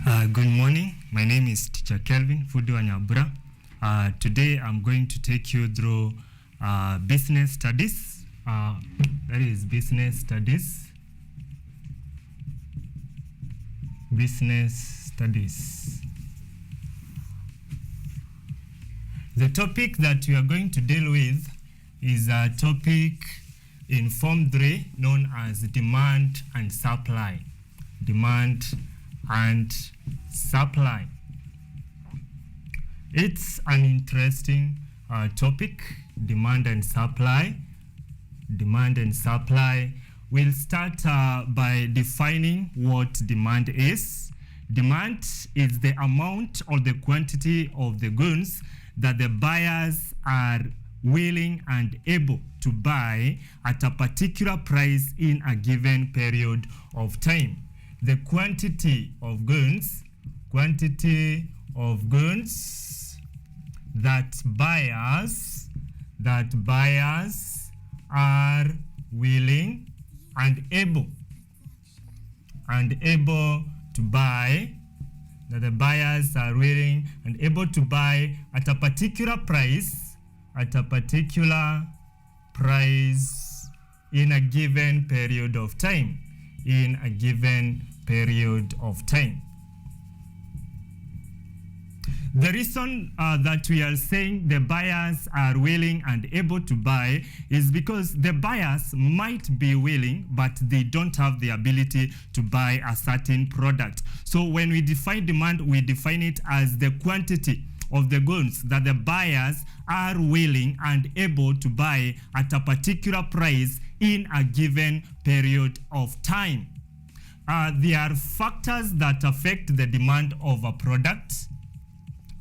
Good morning. My name is Teacher Kelvin Nyambura. Today I'm going to take you through business studies. That is business studies. Business studies. The topic that we are going to deal with is a topic in Form 3 known as demand and supply. Demand and supply. It's an interesting topic, demand and supply. Demand and supply. We'll start by defining what demand is. Demand is the amount or the quantity of the goods that the buyers are willing and able to buy at a particular price in a given period of time. The quantity of goods that buyers are willing and able to buy, that the buyers are willing and able to buy at a particular price, in a given period of time. The reason that we are saying the buyers are willing and able to buy is because the buyers might be willing, but they don't have the ability to buy a certain product. So when we define demand, we define it as the quantity of the goods that the buyers are willing and able to buy at a particular price in a given period of time. There are factors that affect the demand of a product.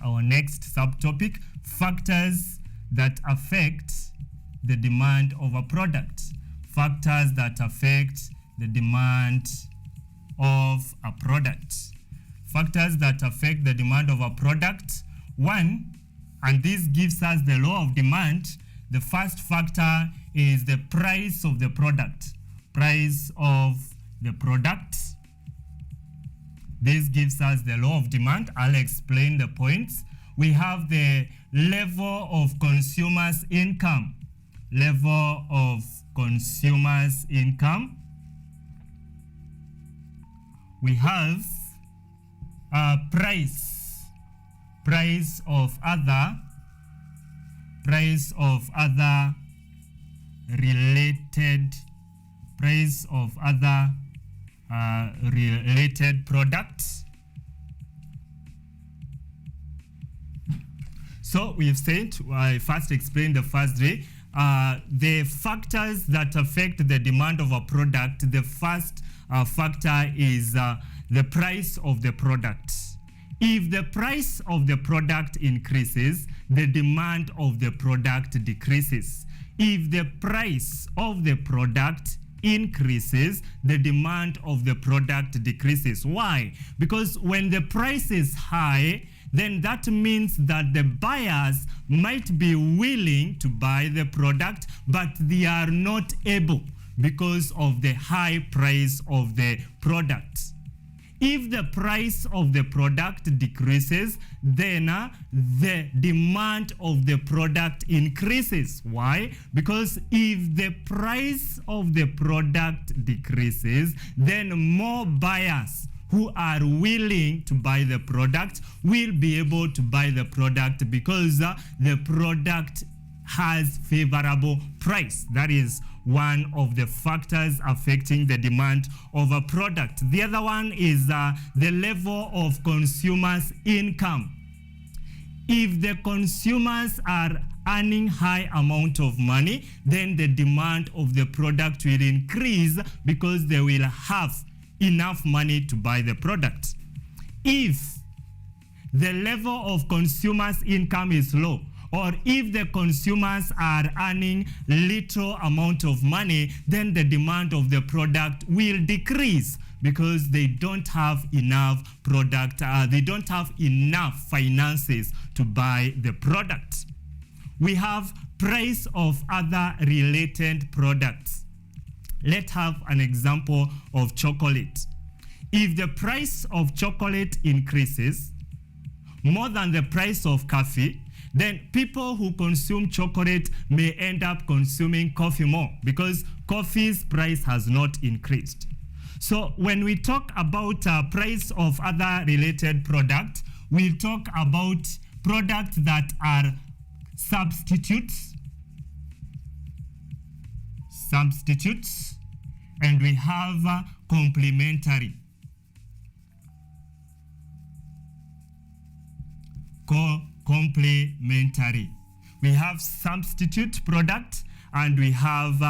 Our next subtopic, factors that affect the demand of a product. Factors that affect the demand of a product. Factors that affect the demand of a product. One, and this gives us the law of demand. The first factor is the price of the product. Price of the product. This gives us the law of demand. I'll explain the points. We have the level of consumers' income. Level of consumers' income. We have price of other related products. So we've said, I first explained the first three. The factors that affect the demand of a product, the first factor is the price of the product. If the price of the product increases, the demand of the product decreases. If the price of the product increases, the demand of the product decreases. Why? Because when the price is high, then that means that the buyers might be willing to buy the product, but they are not able because of the high price of the product. If the price of the product decreases, then the demand of the product increases. Why? Because if the price of the product decreases, then more buyers who are willing to buy the product will be able to buy the product because the product has favorable price. That is one of the factors affecting the demand of a product. The other one is the level of consumers' income. If the consumers are earning high amount of money, then the demand of the product will increase because they will have enough money to buy the product. If the level of consumers' income is low, or if the consumers are earning little amount of money, then the demand of the product will decrease because they don't have enough product, they don't have enough finances to buy the product. We have price of other related products. Let's have an example of chocolate. If the price of chocolate increases more than the price of coffee, then people who consume chocolate may end up consuming coffee more because coffee's price has not increased. So when we talk about price of other related products, we talk about products that are substitutes, and we have complementary. Complementary. We have substitute product and we have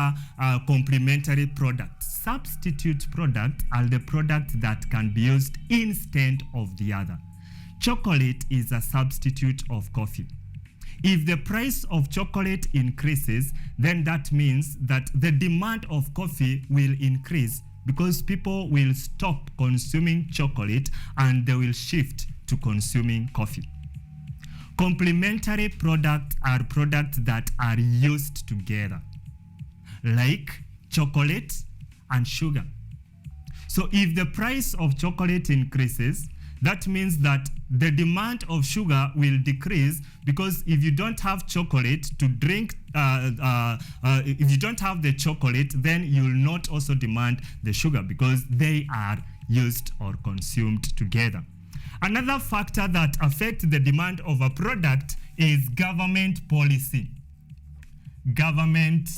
complementary product. Substitute product are the products that can be used instead of the other. Chocolate is a substitute of coffee. If the price of chocolate increases, then that means that the demand of coffee will increase because people will stop consuming chocolate and they will shift to consuming coffee. Complementary products are products that are used together, like chocolate and sugar. So if the price of chocolate increases, that means that the demand of sugar will decrease because if you don't have chocolate to drink, if you don't have the chocolate, then you will not also demand the sugar because they are used or consumed together. Another factor that affects the demand of a product is government policy. Government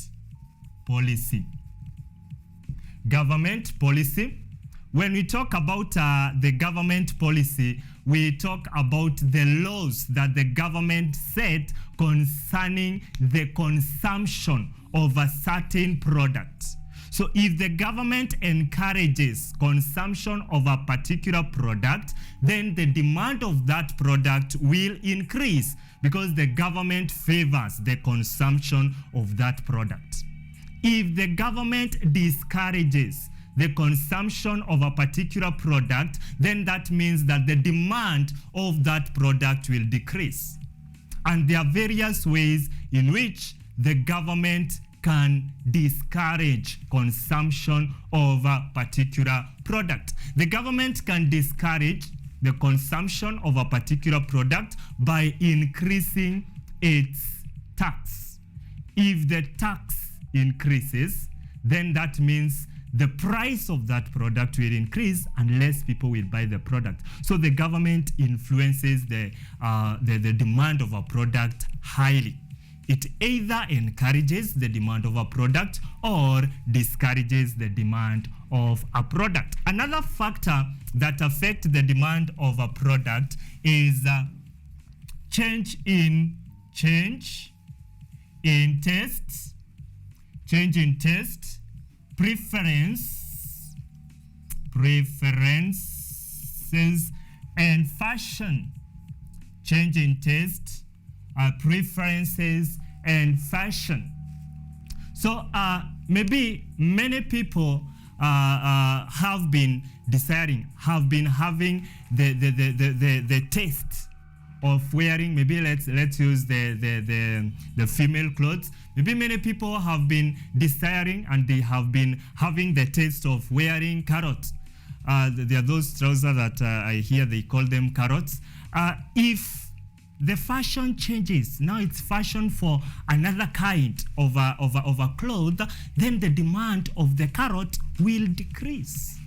policy. Government policy. When we talk about the government policy, we talk about the laws that the government set concerning the consumption of a certain product. So if the government encourages consumption of a particular product, then the demand of that product will increase because the government favors the consumption of that product. If the government discourages the consumption of a particular product, then that means that the demand of that product will decrease. And there are various ways in which the government can discourage consumption of a particular product. The government can discourage the consumption of a particular product by increasing its tax. If the tax increases, then that means the price of that product will increase and less people will buy the product. So the government influences the demand of a product highly. It either encourages the demand of a product or discourages the demand of a product. Another factor that affects the demand of a product is change in taste, preferences and fashion. Change in taste, preferences and fashion. So maybe many people have been desiring, have been having the taste of wearing, maybe let's use the female clothes. Maybe many people have been desiring and they have been having the taste of wearing carrots. There are those trousers that I hear they call them carrots. If the fashion changes, now it's fashion for another kind of a cloth, then the demand of the carrot will decrease.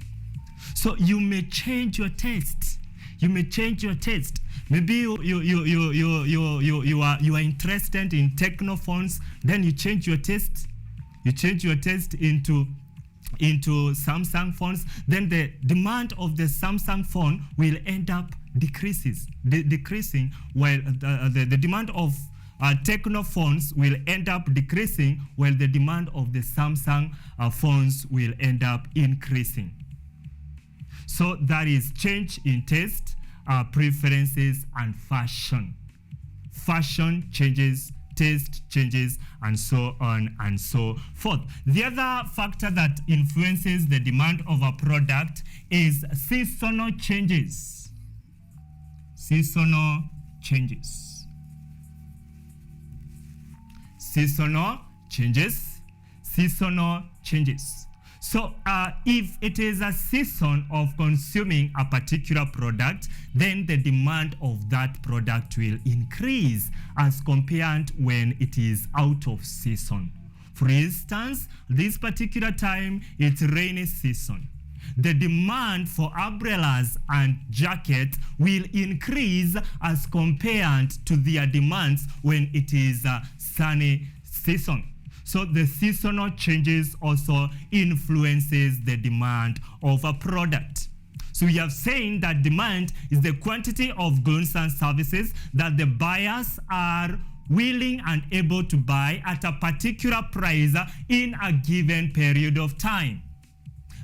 So you may change your taste. You may change your taste. Maybe you are interested in techno phones, then you change your taste. You change your taste into Samsung phones, then the demand of the Samsung phone will end up decreasing, while the demand of techno phones will end up decreasing, while the demand of the Samsung phones will end up increasing. So that is change in taste, preferences, and fashion. Fashion changes, taste changes, and so on and so forth. The other factor that influences the demand of a product is seasonal changes. Seasonal changes. Seasonal changes. Seasonal changes. So if it is a season of consuming a particular product, then the demand of that product will increase as compared when it is out of season. For instance, this particular time, it's rainy season. The demand for umbrellas and jackets will increase as compared to their demands when it is a sunny season. So the seasonal changes also influences the demand of a product. So we have seen that demand is the quantity of goods and services that the buyers are willing and able to buy at a particular price in a given period of time.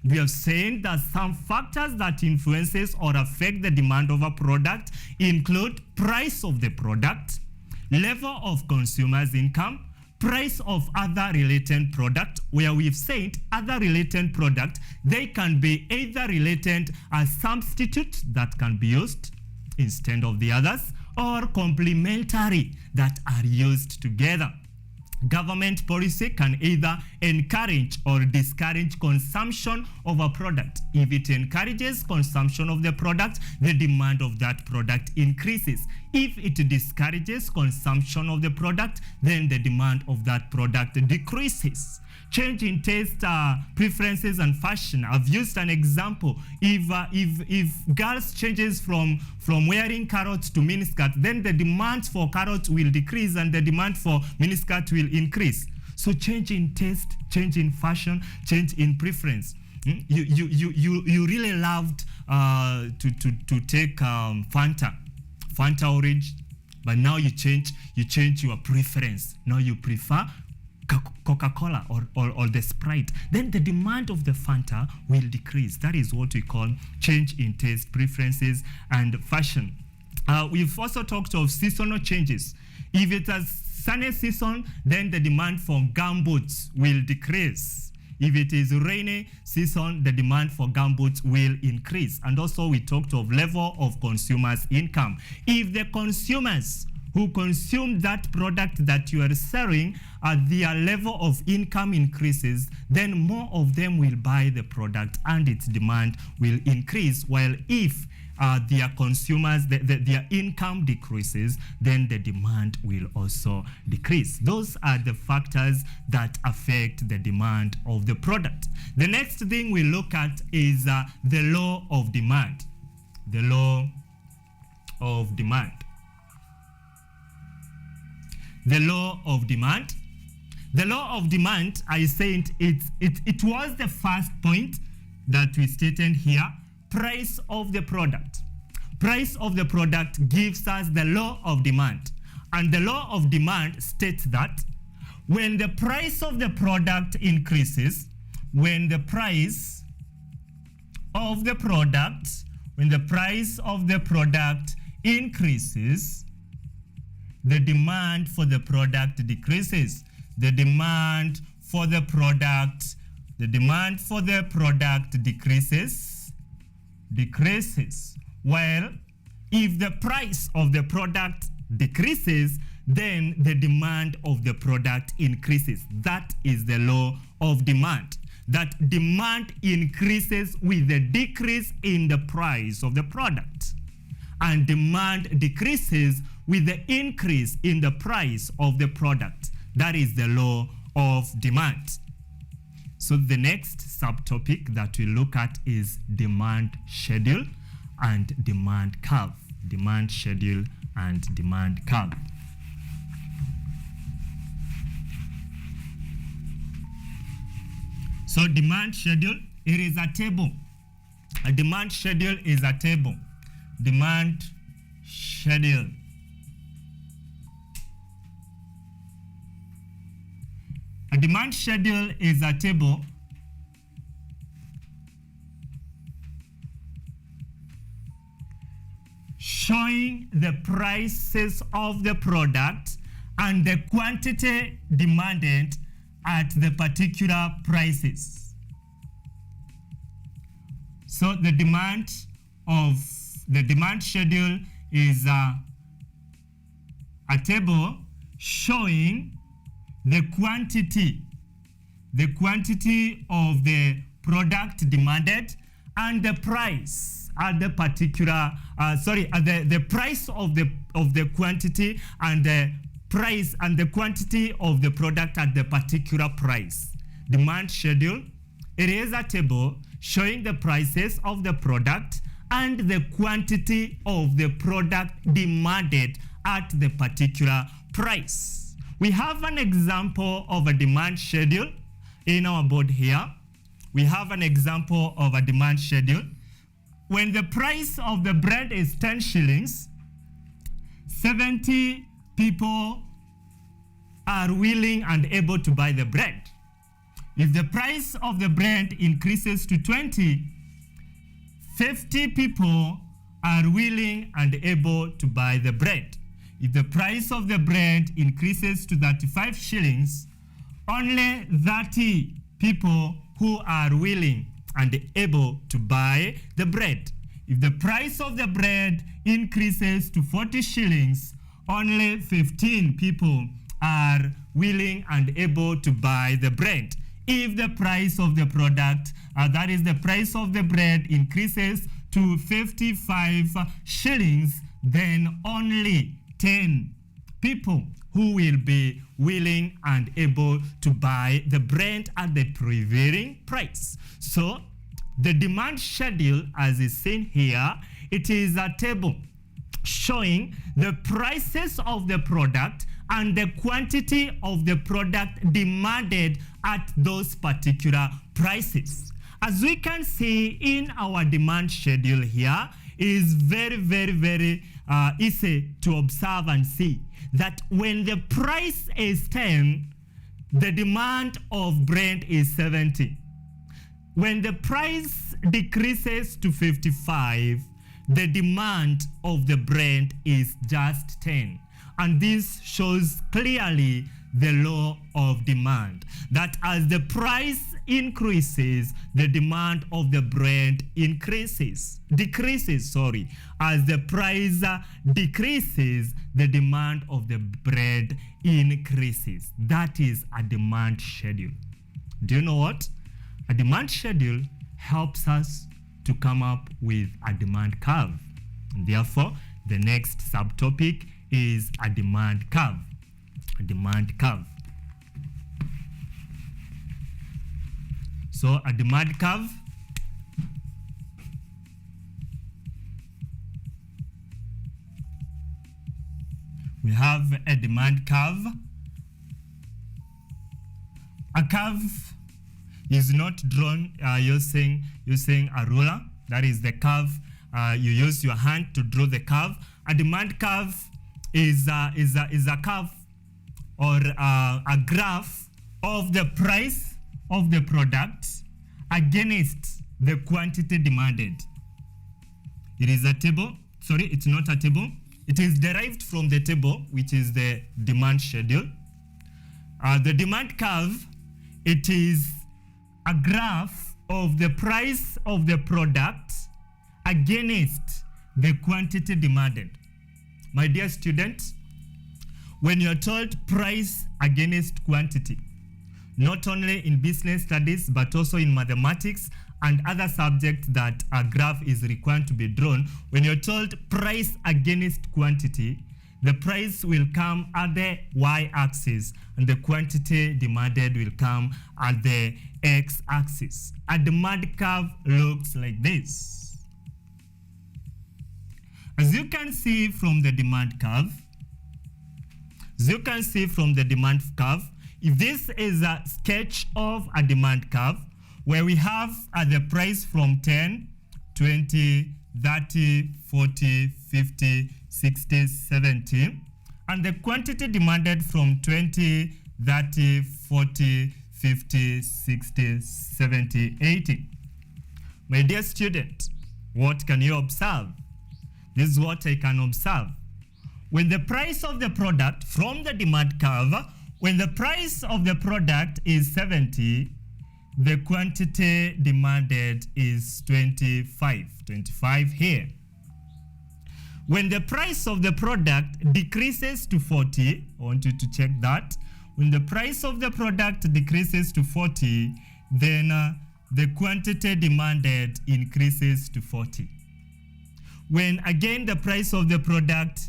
We have seen that some factors that influences or affect the demand of a product include price of the product, level of consumers' income, price of other related product, where we've said other related product, they can be either related as substitute that can be used instead of the others, or complementary that are used together. Government policy can either encourage or discourage consumption of a product. If it encourages consumption of the product, the demand of that product increases. If it discourages consumption of the product, then the demand of that product decreases. Change in taste, preferences, and fashion. I've used an example. If girls changes from wearing carrots to miniskirt, then the demand for carrots will decrease and the demand for miniskirt will increase. So change in taste, change in fashion, change in preference. You really loved to take Fanta orange, but now you change your preference. Now you prefer Coca-Cola or the Sprite. Then the demand of the Fanta will decrease. That is what we call change in taste, preferences, and fashion. We've also talked of seasonal changes. If it's a sunny season, then the demand for gumboots will decrease. If it is rainy season, the demand for gumboots will increase. And also we talked of level of consumers' income. If the consumers who consume that product that you are selling, their level of income increases, then more of them will buy the product and its demand will increase. While if their consumers, their income decreases, then the demand will also decrease. Those are the factors that affect the demand of the product. The next thing we look at is the law of demand. The law of demand. The law of demand. The law of demand, I said, it was the first point that we stated here. Price of the product. Price of the product gives us the law of demand. And the law of demand states that when the price of the product increases, when the price of the product increases, the demand for the product decreases. The demand for the product decreases. Well, if the price of the product decreases, then the demand of the product increases. That is the law of demand. That demand increases with the decrease in the price of the product, and demand decreases with the increase in the price of the product. That is the law of demand. So the next subtopic that we look at is demand schedule and demand curve. Demand schedule and demand curve. So demand schedule, it is a table. A demand schedule is a table. Demand schedule. A demand schedule is a table showing the prices of the product and the quantity demanded at the particular prices. So the demand schedule is a table showing the quantity of the product demanded and the price at the particular the price of the quantity and the price and the quantity of the product at the particular price. Demand schedule. It is a table showing the prices of the product and the quantity of the product demanded at the particular price. We have an example of a demand schedule in our board here. We have an example of a demand schedule. When the price of the bread is 10 shillings, 70 people are willing and able to buy the bread. If the price of the bread increases to 20, 50 people are willing and able to buy the bread. If the price of the bread increases to 35 shillings, only 30 people who are willing and able to buy the bread. If the price of the bread increases to 40 shillings, only 15 people are willing and able to buy the bread. If the price of the product, that is the price of the bread, increases to 55 shillings, then only 10 people who will be willing and able to buy the bread at the prevailing price. So the demand schedule, as is seen here, it is a table showing the prices of the product and the quantity of the product demanded at those particular prices. As we can see in our demand schedule here, it is very easy to observe and see that when the price is 10, the demand of bread is 70. When the price decreases to 55, the demand of the bread is just 10. And this shows clearly the law of demand, that as the price increases, the demand of the bread decreases. As the price decreases, the demand of the bread increases. That is a demand schedule. Do you know what? A demand schedule helps us to come up with a demand curve. And therefore, the next subtopic is a demand curve. A demand curve. So a demand curve we have a demand curve. A curve is not drawn using a ruler. That is the curve. You use your hand to draw the curve. A demand curve is a curve or a graph of the price of the product against the quantity demanded. It is a table. Sorry, it's not a table. It is derived from the table, which is the demand schedule. The demand curve, it is a graph of the price of the product against the quantity demanded. My dear students, when you're told price against quantity, not only in business studies, but also in mathematics and other subjects that a graph is required to be drawn, when you're told price against quantity, the price will come at the y-axis and the quantity demanded will come at the x-axis. A demand curve looks like this. As you can see from the demand curve, if this is a sketch of a demand curve where we have the price from 10, 20, 30, 40, 50, 60, 70, and the quantity demanded from 20, 30, 40, 50, 60, 70, 80. My dear student, what can you observe? This is what I can observe. When the price of the product from the demand curve, when the price of the product is 70, the quantity demanded is 25 here. When the price of the product decreases to 40, I want you to check that. When the price of the product decreases to 40, then the quantity demanded increases to 40. When again the price of the product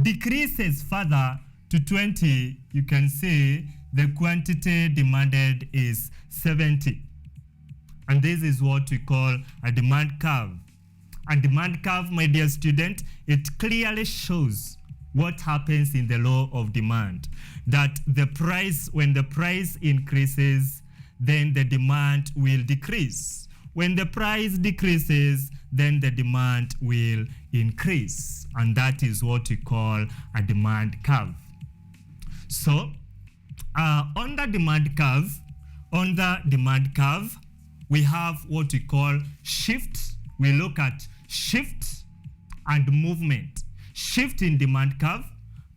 decreases further to 20, you can see the quantity demanded is 70. And this is what we call a demand curve. A demand curve, my dear student, it clearly shows what happens in the law of demand. That the price, when the price increases, then the demand will decrease. When the price decreases, then the demand will increase. And that is what we call a demand curve. So, on the demand curve, we have what we call shift. We look at shift and movement. Shift in demand curve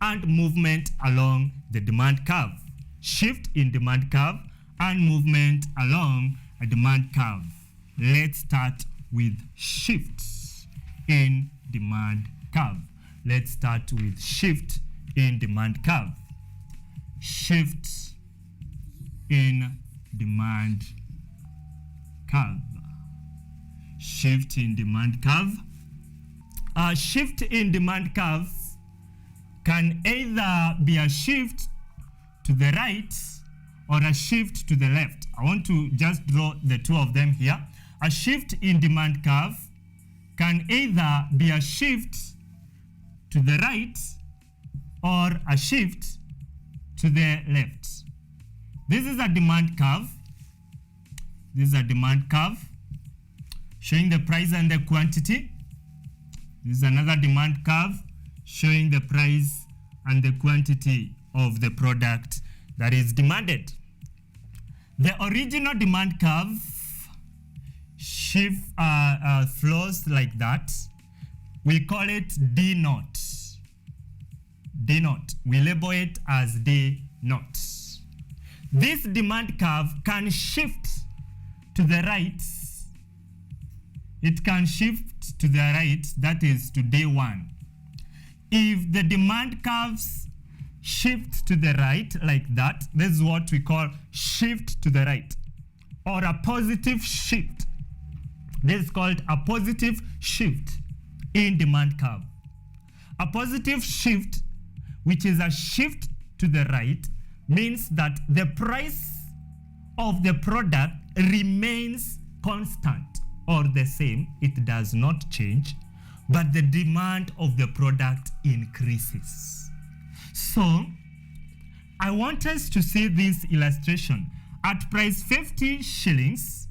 and movement along the demand curve. Shift in demand curve and movement along a demand curve. Let's start with shifts in demand curve. Let's start with shift in demand curve. Shift in demand curve. Shift in demand curve. A shift in demand curve can either be a shift to the right or a shift to the left. I want to just draw the two of them here. A shift in demand curve can either be a shift to the right or a shift to the left. This is a demand curve. This is a demand curve showing the price and the quantity. This is another demand curve showing the price and the quantity of the product that is demanded. The original demand curve flows like that. We call it D naught. D naught. We label it as D naught. This demand curve can shift to the right. It can shift to the right, that is to day one. If the demand curves shift to the right like that, this is what we call shift to the right, or a positive shift. This is called a positive shift in demand curve. A positive shift, which is a shift to the right, means that the price of the product remains constant or the same. It does not change, but the demand of the product increases. So I want us to see this illustration. At price 50 shillings,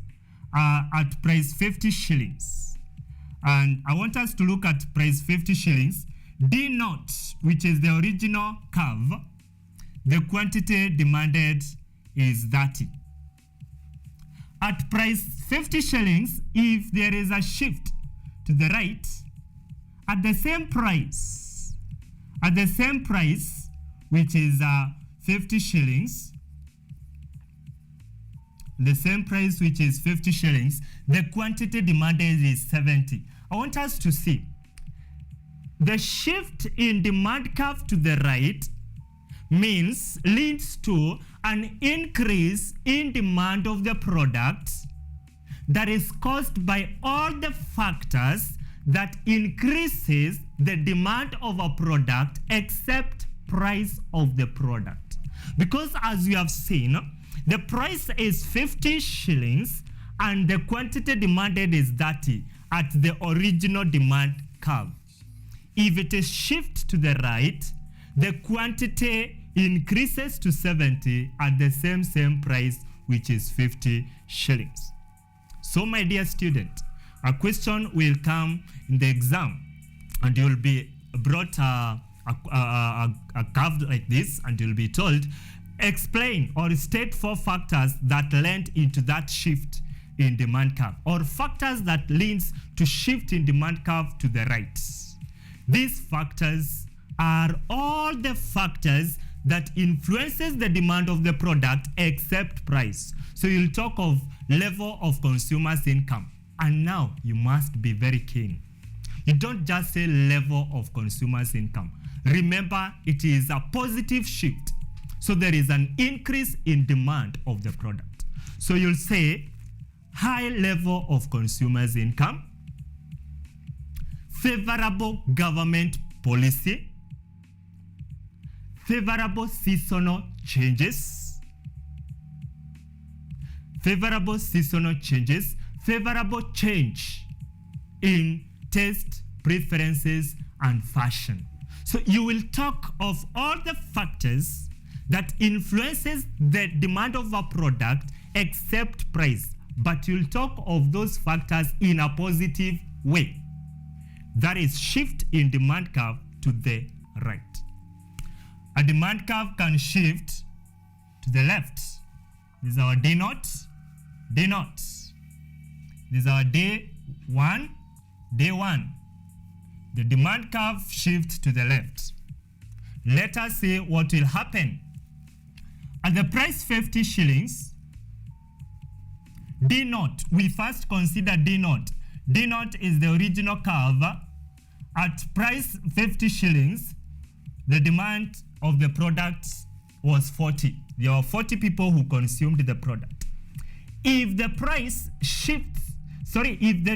at price 50 shillings, and I want us to look at price 50 shillings, D naught, which is the original curve, the quantity demanded is 30. At price 50 shillings, if there is a shift to the right, at the same price, which is 50 shillings, the same price which is 50 shillings, the quantity demanded is 70. I want us to see the shift in demand curve to the right leads to an increase in demand of the product that is caused by all the factors that increases the demand of a product except price of the product. Because as you have seen, the price is 50 shillings and the quantity demanded is 30 at the original demand curve. If it is shift to the right, the quantity increases to 70 at the same price, which is 50 shillings. So my dear student, a question will come in the exam and you will be brought a curve like this and you'll be told, explain or state 4 factors that led into that shift in demand curve, or factors that leads to shift in demand curve to the right. These factors are all the factors that influences the demand of the product except price. So you'll talk of level of consumers' income. And now you must be very keen. You don't just say level of consumers' income. Remember, it is a positive shift. So there is an increase in demand of the product. So you'll say high level of consumers' income, favorable government policy, favorable seasonal changes, favorable change in taste, preferences, and fashion. So you will talk of all the factors that influences the demand of a product except price, but you'll talk of those factors in a positive way. That is shift in demand curve to the right. A demand curve can shift to the left. This is our D naught, D naught. This is our day one. The demand curve shifts to the left. Let us see what will happen. At the price 50 shillings, D naught, we first consider D naught. D naught is the original curve. At price 50 shillings, the demand of the product was 40. There were 40 people who consumed the product. If the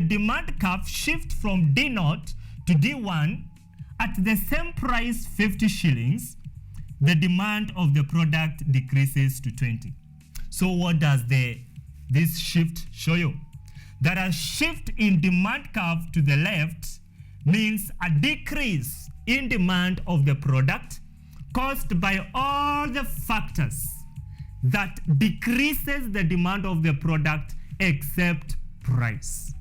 demand curve shifts from D naught to D1, at the same price 50 shillings, the demand of the product decreases to 20. So what does this shift show you? That a shift in demand curve to the left means a decrease in demand of the product caused by all the factors that decreases the demand of the product except price.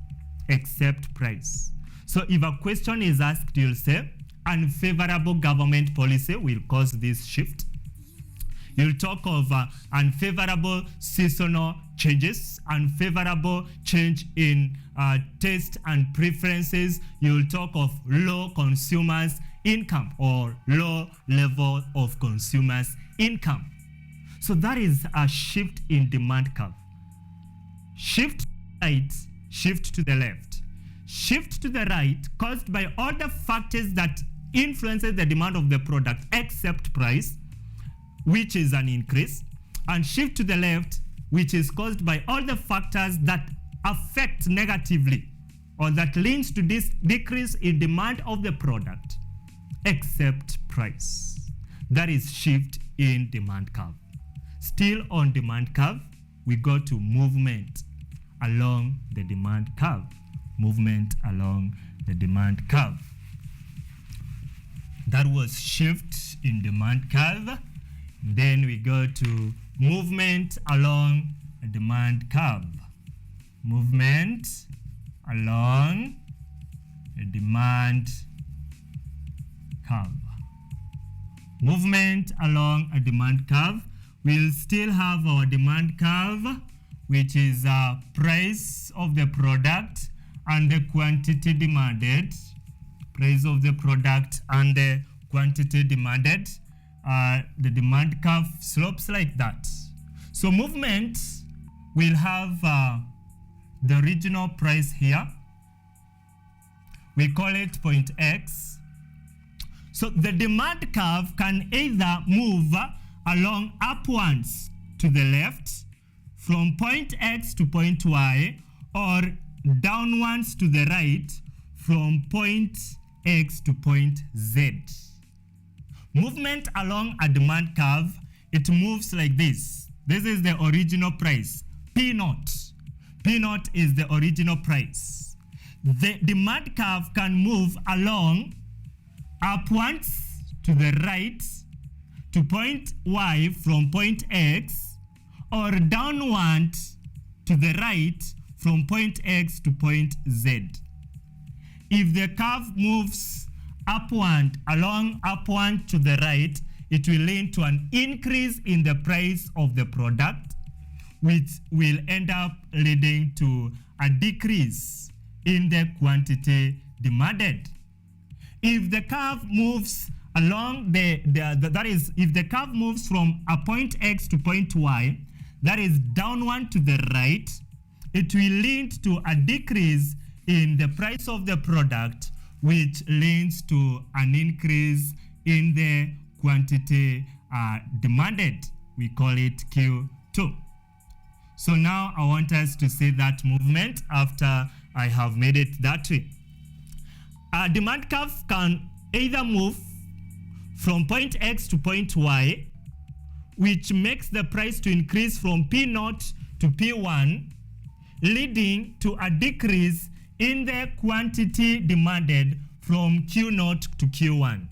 So if a question is asked, you'll say unfavorable government policy will cause this shift. You'll talk of unfavorable seasonal changes, unfavorable change in taste and preferences. You'll talk of low consumers' income or low level of consumers' income. So that is a shift in demand curve. Shift to the right, shift to the left. Shift to the right caused by all the factors that influences the demand of the product except price, which is an increase, and shift to the left, which is caused by all the factors that affect negatively or that leads to this decrease in demand of the product except price. That is shift in demand curve. Still on demand curve, we go to movement along the demand curve. Movement along the demand curve. That was shift in demand curve. Then we go to movement along a demand curve. Movement along a demand curve. Movement along a demand curve. We'll still have our demand curve, which is price of the product and the quantity demanded. Price of the product and the quantity demanded. The demand curve slopes like that. So movement will have the original price here. We call it point X. So the demand curve can either move along upwards to the left from point X to point Y, or downwards to the right from point X to point Z. Movement along a demand curve, it moves like this. This is the original price, P naught. P naught is the original price. The demand curve can move along upwards to the right to point Y from point X, or downward to the right from point X to point Z. If the curve moves upward to the right, it will lead to an increase in the price of the product, which will end up leading to a decrease in the quantity demanded. If the curve moves along that is, if the curve moves from a point X to point Y, that is downward to the right, it will lead to a decrease in the price of the product, which leads to an increase in the quantity demanded. We call it Q2. So now I want us to see that movement after I have made it that way. A demand curve can either move from point X to point Y, which makes the price to increase from P0 to P1, leading to a decrease in the quantity demanded from Q0 to Q1.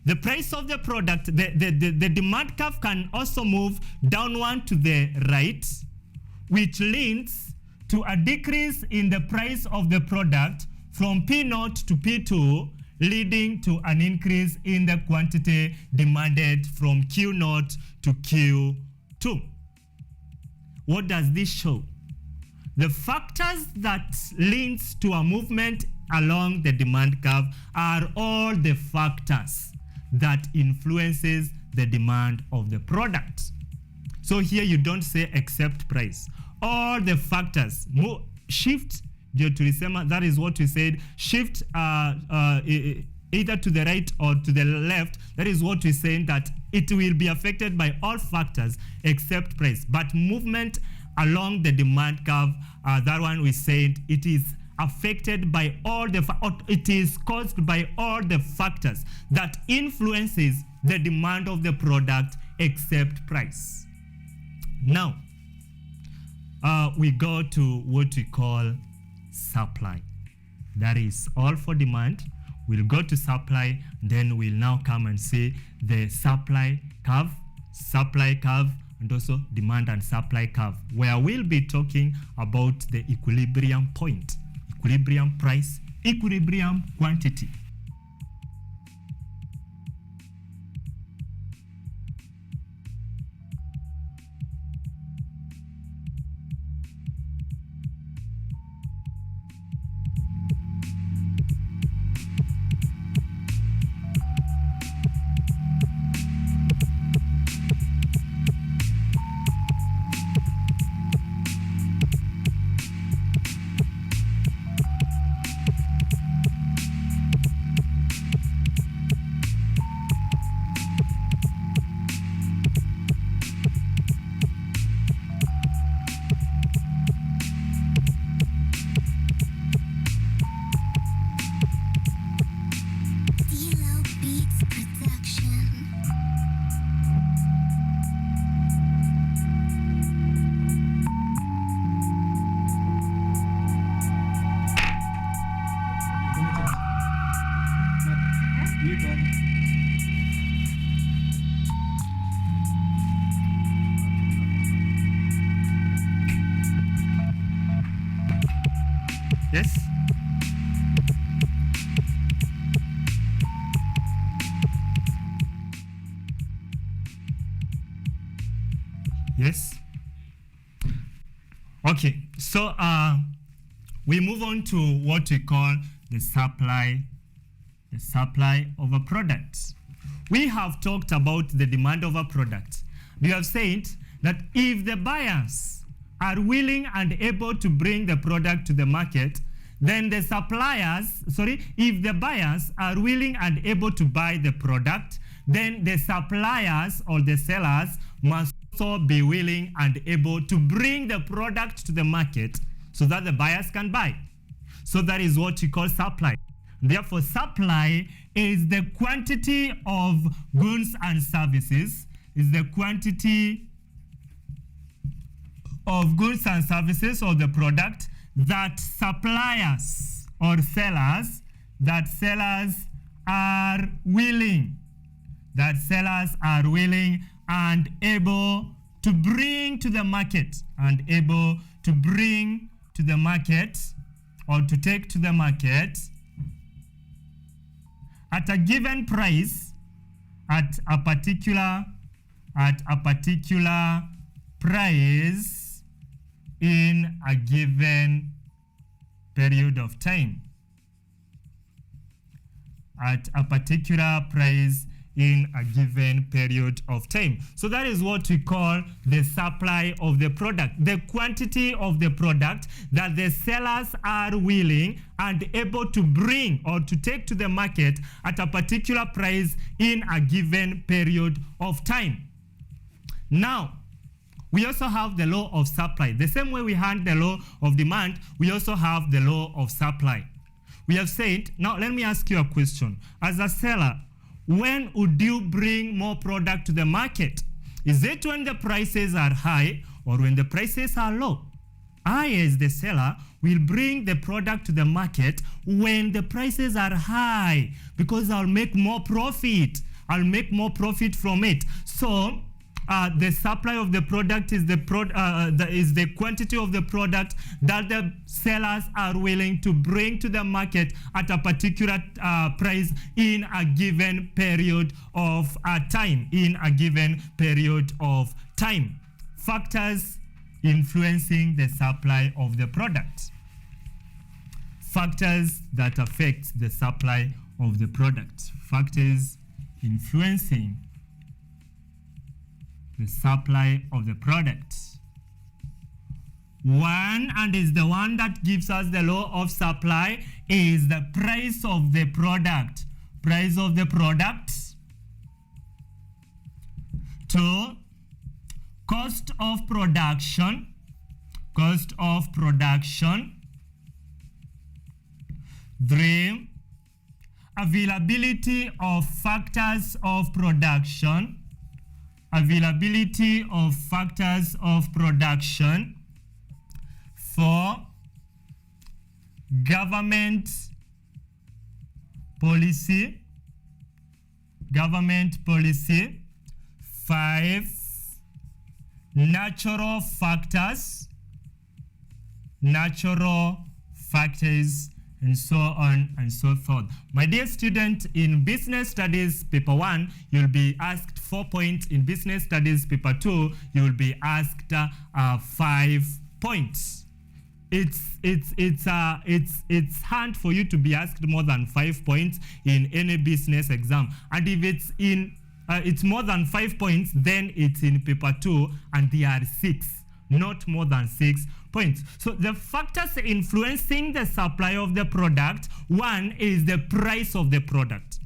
The price of the product, the demand curve can also move downward to the right, which leads to a decrease in the price of the product from P0 to P2, leading to an increase in the quantity demanded from Q0 to Q2. What does this show? The factors that leads to a movement along the demand curve are all the factors that influences the demand of the product. So here you don't say except price. All the factors shift ndio tulisema, that is what we said, shift either to the right or to the left. That is what we saying, that it will be affected by all factors except price. But movement along the demand curve, that one we said, it is affected by all the, it is caused by all the factors that influences the demand of the product except price. Now, we go to what we call supply. That is all for demand. We'll go to supply, then we'll now come and see the supply curve, and also demand and supply curve, where we'll be talking about the equilibrium point, equilibrium price, equilibrium quantity. Yes? Yes? Okay, so we move on to what we call the supply of a product. We have talked about the demand of a product. We have said that if the buyers are willing and able to bring the product to the market, then the suppliers, if the buyers are willing and able to buy the product, then the suppliers or the sellers must also be willing and able to bring the product to the market so that the buyers can buy. So that is what we call supply. Therefore, supply is the quantity of goods and services, is the quantity of goods and services or the product that suppliers or sellers, that sellers are willing and able to bring to the market, and able to bring to the market or to take to the market at a given price, at a particular price in a given period of time. At a particular price in a given period of time. So that is what we call the supply of the product, the quantity of the product that the sellers are willing and able to bring or to take to the market at a particular price in a given period of time. Now, we also have the law of supply. The same way we had the law of demand, we also have the law of supply. We have said, now let me ask you a question. As a seller, when would you bring more product to the market? Is it when the prices are high or when the prices are low? I, as the seller, will bring the product to the market when the prices are high because I'll make more profit. I'll make more profit from it. So the supply of the product is the quantity of the product that the sellers are willing to bring to the market at a particular price in a given period of time. Factors influencing the supply of the product. Factors that affect the supply of the product. Factors influencing the supply of the product. One, and is the one that gives us the law of supply, is the price of the product. Price of the product. 2, cost of production. Cost of production. 3, availability of factors of production. Availability of factors of production. 4, government policy. Government policy. 5, natural factors. Natural factors, and so on and so forth. My dear student, in Business Studies Paper 1, you'll be asked 4 points. In Business Studies Paper 2, you will be asked 5 points. It's hard for you to be asked more than 5 points in any business exam. And if it's more than 5 points, then it's in Paper 2, and there are 6, not more than 6 points. So the factors influencing the supply of the product, 1 is the price of the product.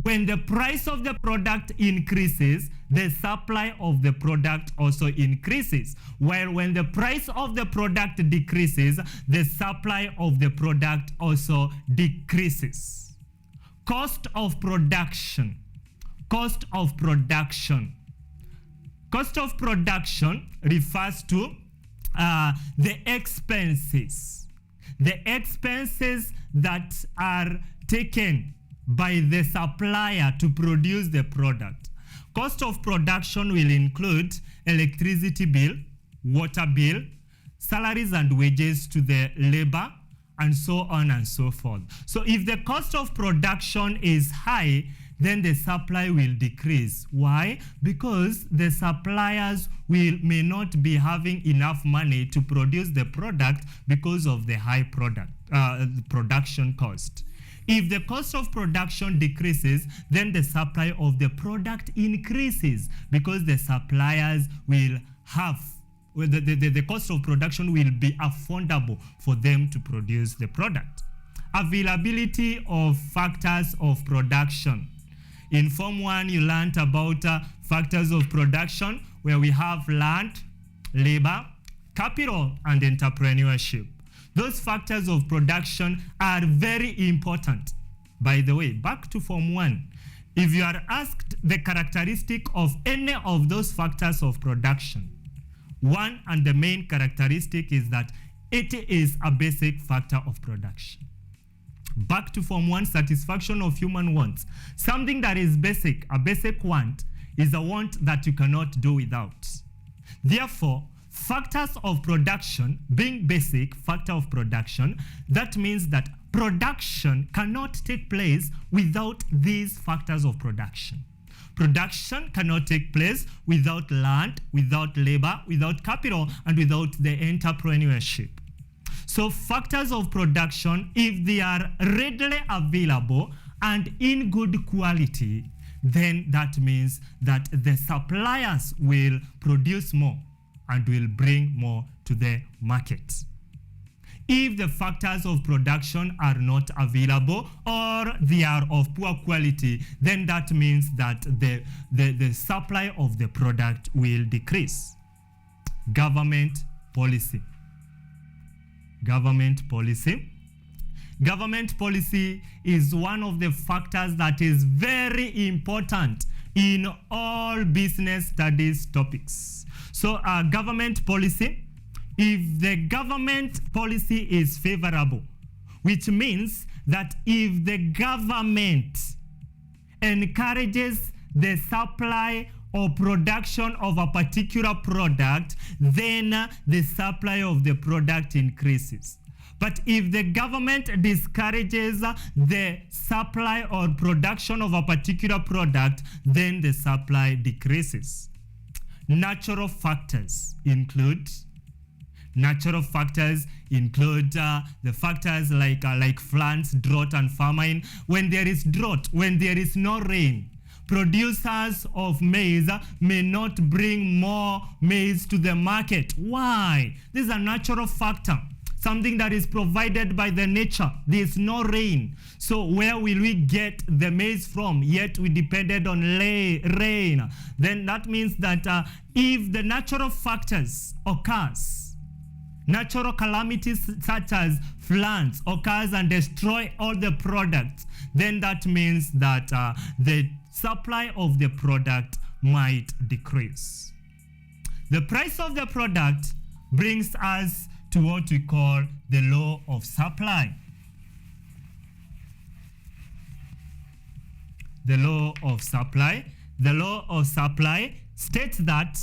When the price of the product increases, the supply of the product also increases. While when the price of the product decreases, the supply of the product also decreases. Cost of production. Cost of production. Cost of production refers to the expenses. The expenses that are taken by the supplier to produce the product. Cost of production will include electricity bill, water bill, salaries and wages to the labor, and so on and so forth. So if the cost of production is high, then the supply will decrease. Why? Because the suppliers may not be having enough money to produce the product because of the high production cost. If the cost of production decreases, then the supply of the product increases because the suppliers will have, the cost of production will be affordable for them to produce the product. Availability of factors of production. In Form 1, you learned about factors of production, where we have land, labor, capital, and entrepreneurship. Those factors of production are very important. By the way, back to Form 1. If you are asked the characteristic of any of those factors of production, one and the main characteristic is that it is a basic factor of production. Back to Form 1, satisfaction of human wants. Something that is basic, a basic want, is a want that you cannot do without. Therefore, factors of production, being basic factor of production, that means that production cannot take place without these factors of production. Production cannot take place without land, without labor, without capital, and without the entrepreneurship. So factors of production, if they are readily available and in good quality, then that means that the suppliers will produce more and will bring more to the market. If the factors of production are not available or they are of poor quality, then that means that the supply of the product will decrease. government policy. Government policy. Government policy is one of the factors that is very important in all business studies topics. So government policy, if the government policy is favorable, which means that if the government encourages the supply or production of a particular product, then the supply of the product increases. But if the government discourages the supply or production of a particular product, then the supply decreases. Natural factors include the factors like floods, drought, and famine. When there is drought, when there is no rain, producers of maize may not bring more maize to the market. Why? This is a natural factor, something that is provided by the nature. There is no rain. So where will we get the maize from? Yet we depended on rain. Then that means that if the natural factors occurs, natural calamities such as floods occurs and destroy all the products, then that means that the supply of the product might decrease. The price of the product brings us to what we call the law of supply. The law of supply. The law of supply states that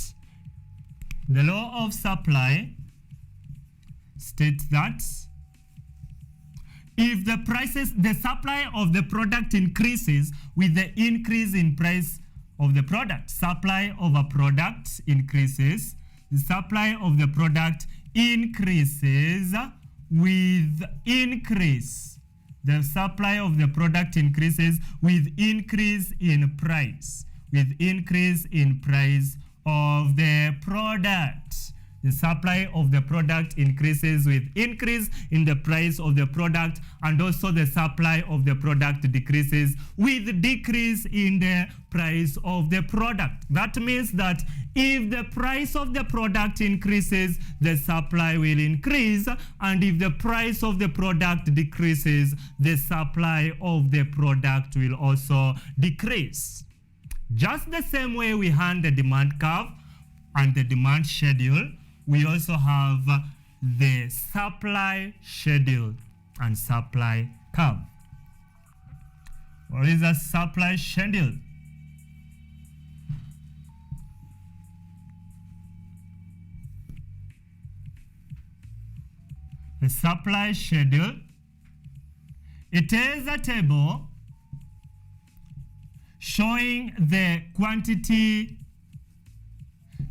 if the supply of the product increases with the increase in price of the product, supply of a product increases, the supply of the product increases with increase. The supply of the product increases with increase in price. With increase in price of the product. The supply of the product increases with increase in the price of the product, and also the supply of the product decreases with decrease in the price of the product. That means that if the price of the product increases, the supply will increase, and if the price of the product decreases, the supply of the product will also decrease. Just the same way we hand the demand curve and the demand schedule, we also have the supply schedule and supply curve. What is a supply schedule? The supply schedule, it is a table showing the quantity.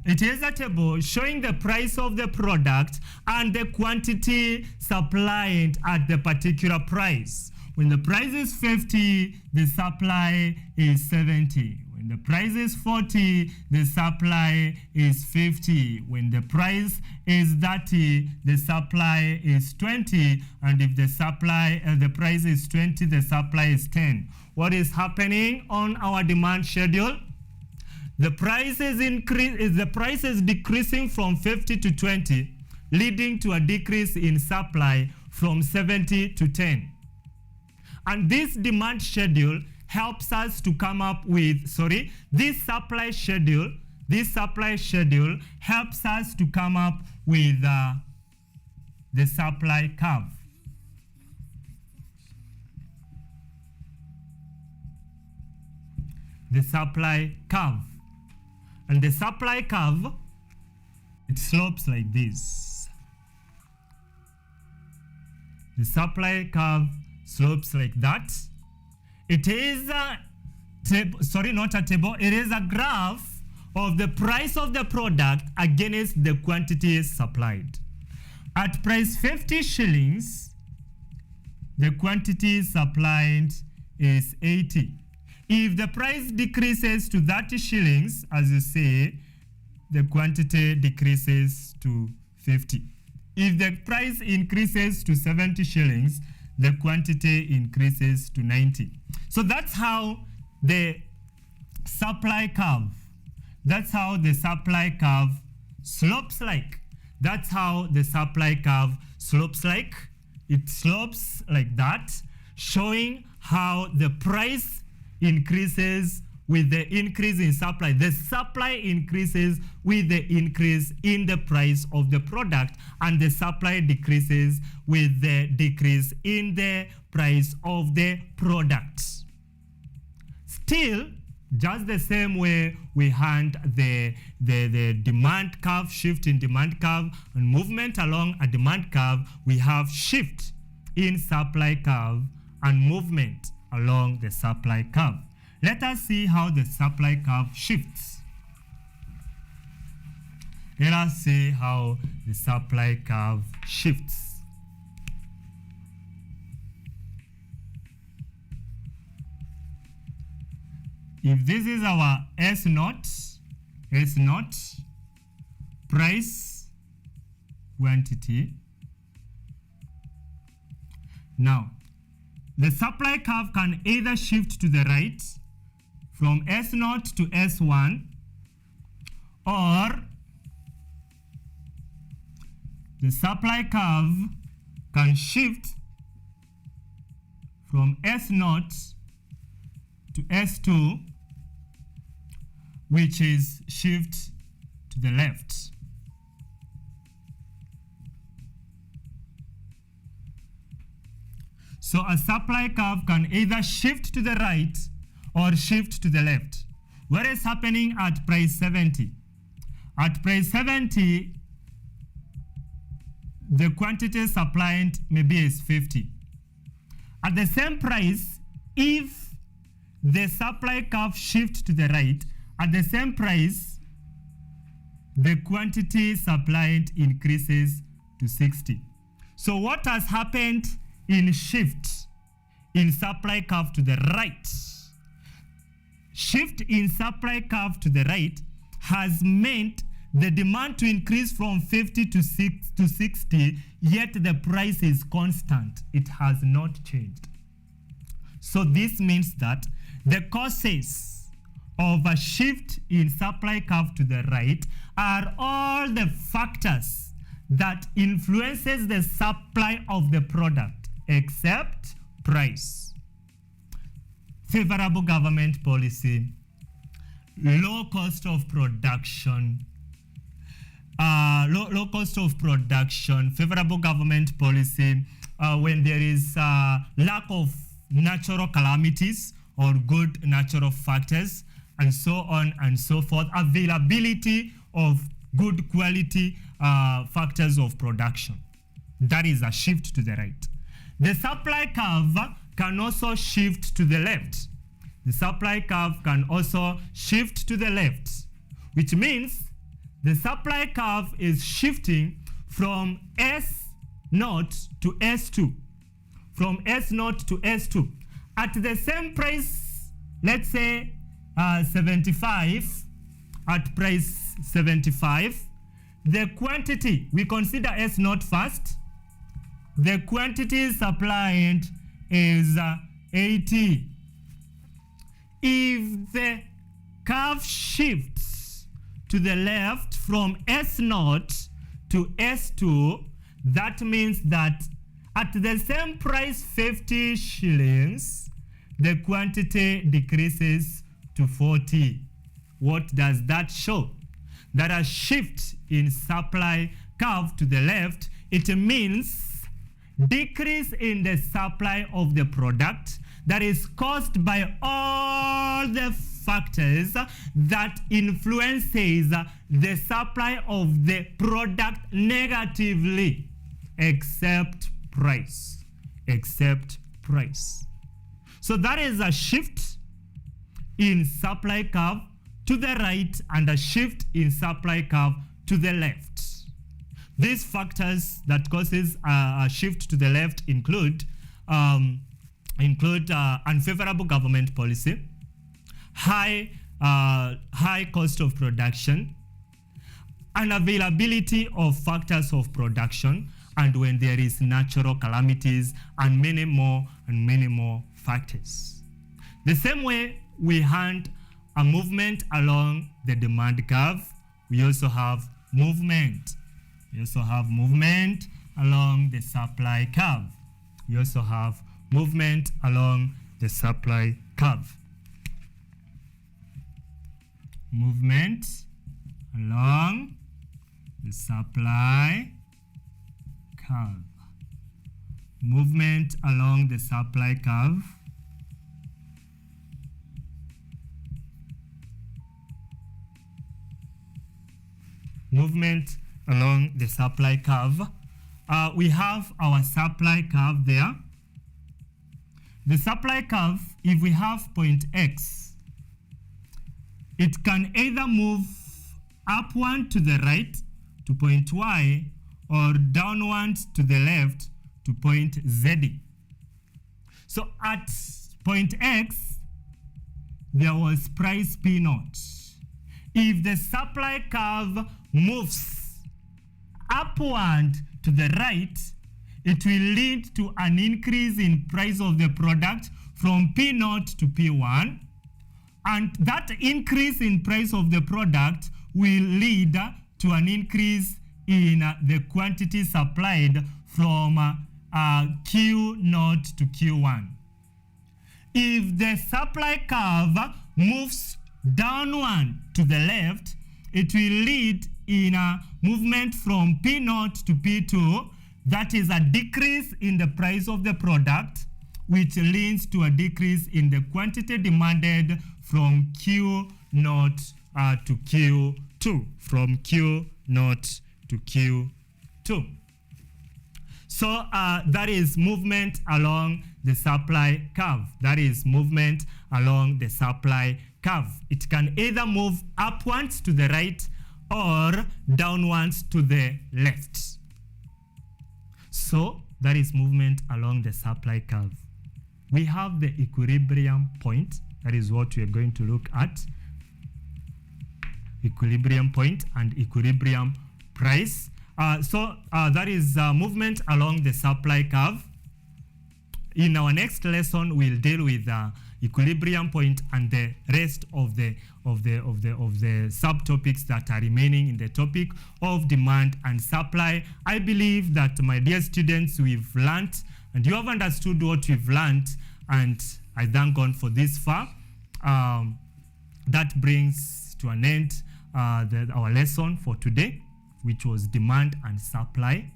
It is a table showing the price of the product and the quantity supplied at the particular price. When the price is 50, the supply is 70. When the price is 40, the supply is 50. When the price is 30, the supply is 20. And if the price is 20, the supply is 10. What is happening on our demand schedule? The price is decreasing from 50 to 20, leading to a decrease in supply from 70 to 10. And this demand schedule helps us to come up with, this supply schedule helps us to come up with the supply curve. The supply curve. And the supply curve, it slopes like this. The supply curve slopes like that. It is a table, not a table, it is a graph of the price of the product against the quantity supplied. At price 50 shillings, the quantity supplied is 80. If the price decreases to 30 shillings, as you see, the quantity decreases to 50. If the price increases to 70 shillings, the quantity increases to 90. So that's how the supply curve, slopes like. That's how the supply curve slopes like. It slopes like that, showing how the price increases with the increase in supply. The supply increases with the increase in the price of the product, and the supply decreases with the decrease in the price of the product. Still, just the same way we had the demand curve, shift in demand curve, and movement along a demand curve, we have shift in supply curve and movement along the supply curve. Let us see how the supply curve shifts. Let us see how the supply curve shifts. If this is our S naught, price quantity. Now, the supply curve can either shift to the right from S naught to S1, or the supply curve can shift from S naught to S2, which is shift to the left. So a supply curve can either shift to the right or shift to the left. What is happening at price 70? At price 70, the quantity supplied maybe is 50. At the same price, if the supply curve shifts to the right, at the same price, the quantity supplied increases to 60. So what has happened in shift in supply curve to the right? Shift in supply curve to the right has meant the demand to increase from 50 to 60, yet the price is constant. It has not changed. So this means that the causes of a shift in supply curve to the right are all the factors that influences the supply of the product, except price. Favorable government policy, low cost of production, low cost of production, favorable government policy, when there is lack of natural calamities or good natural factors, and so on and so forth, availability of good quality factors of production. That is a shift to the right. The supply curve can also shift to the left. The supply curve can also shift to the left, which means the supply curve is shifting from S0 to S2. From S0 to S2. At the same price, let's say 75, at price 75, the quantity, we consider S0 first, the quantity supplied is 80. If the curve shifts to the left from S0 to S2, that means that at the same price, 50 shillings, the quantity decreases to 40. What does that show? That a shift in supply curve to the left, it means decrease in the supply of the product that is caused by all the factors that influences the supply of the product negatively, except price. So that is a shift in supply curve to the right and a shift in supply curve to the left. These factors that causes a shift to the left include unfavorable government policy, high cost of production, unavailability of factors of production, and when there is natural calamities, and many more factors. The same way we had a movement along the demand curve, we also have movement. You also have movement along the supply curve. You also have movement along the supply curve. Movement along the supply curve. Movement along the supply curve. Movement along the supply curve. We have our supply curve there. The supply curve, if we have point X, it can either move upward to the right to point Y or downward to the left to point Z. So at point X, there was price P naught. If the supply curve moves upward to the right, it will lead to an increase in price of the product from P naught to P1. And that increase in price of the product will lead to an increase in the quantity supplied from Q naught to Q1. If the supply curve moves downward to the left, it will lead in a movement from P naught to P2. That is a decrease in the price of the product, which leads to a decrease in the quantity demanded from Q naught to Q2. From Q naught to Q2. So that is movement along the supply curve. That is movement along the supply curve. It can either move upwards to the right or downwards to the left. So that is movement along the supply curve. We have the equilibrium point. That is what we are going to look at. Equilibrium point and equilibrium price. That is movement along the supply curve. In our next lesson, we'll deal with equilibrium point and the rest of the subtopics that are remaining in the topic of demand and supply. I believe that, my dear students, we've learned and you have understood what we've learned, and I thank God for this far. That brings to an end our lesson for today, which was demand and supply.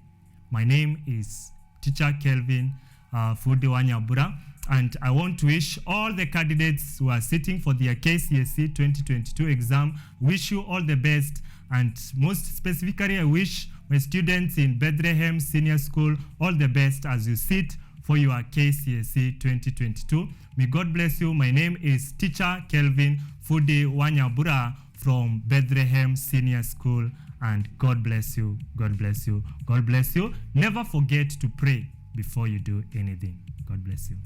My name is Teacher Kelvin Nyambura, and I want to wish all the candidates who are sitting for their KCSE 2022 exam, wish you all the best, and most specifically I wish my students in Bethlehem Senior School all the best as you sit for your KCSE 2022. May God bless you. My name is Teacher Kelvin Nyambura from Bethlehem Senior School, and God bless you. God bless you. God bless you. Never forget to pray before you do anything. God bless you.